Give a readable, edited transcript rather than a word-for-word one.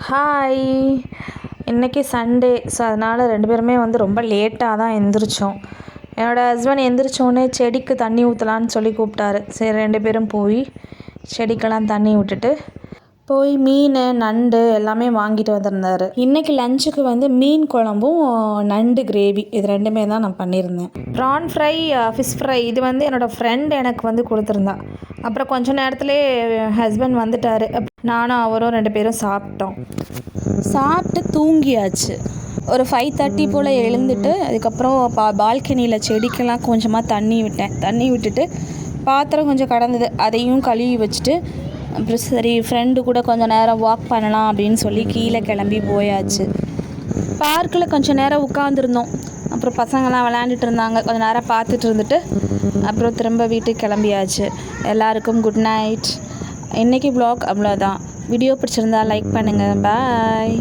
Hi. இன்றைக்கி Sunday. So அதனால் 2 பேருமே ரொம்ப லேட்டாக தான் எந்திரிச்சோம். என்னோடய ஹஸ்பண்ட் எந்திரிச்சோடனே செடிக்கு தண்ணி ஊற்றலான்னு சொல்லி கூப்பிட்டாரு. சரி 2 பேரும் போய் செடிக்கெல்லாம் தண்ணி விட்டுட்டு போய் மீன் நண்டு எல்லாமே வாங்கிட்டு வந்திருந்தார். இன்றைக்கி லஞ்சுக்கு மீன் குழம்பும் நண்டு கிரேவி இது 2மே தான் நான் பண்ணியிருந்தேன். ப்ரான் ஃப்ரை, ஃபிஷ் ஃப்ரை இது என்னோடய ஃப்ரெண்ட் எனக்கு கொடுத்துருந்தா. அப்புறம் கொஞ்ச நேரத்துலேயே ஹஸ்பண்ட் வந்துட்டார். நானும் அவரும் 2 பேரும் சாப்பிட்டோம். சாப்பிட்டு தூங்கியாச்சு. ஒரு 5:30 போல் எழுந்துட்டு அதுக்கப்புறம் பால்கனியில் செடிக்கெல்லாம் கொஞ்சமாக தண்ணி விட்டுட்டு பாத்திரம் கொஞ்சம் கடந்தது அதையும் கழுவி வச்சுட்டு அப்புறம் சரி ஃப்ரெண்டு கூட கொஞ்சம் நேரம் வாக் பண்ணலாம் அப்படின்னு சொல்லி கீழே கிளம்பி போயாச்சு. பார்க்கில் கொஞ்சம் நேரம் உட்காந்துருந்தோம். அப்புறம் பசங்கள்லாம் விளையாண்டுட்டு இருந்தாங்க. கொஞ்சம் நேரம் பார்த்துட்டு இருந்துட்டு அப்புறம் திரும்ப வீட்டுக்கு கிளம்பியாச்சு. எல்லாருக்கும் குட் நைட். இன்றைக்கி வ்ளாக் அவ்வளோதான். வீடியோ பிடிச்சிருந்தா லைக் பண்ணுங்கள். பாய்.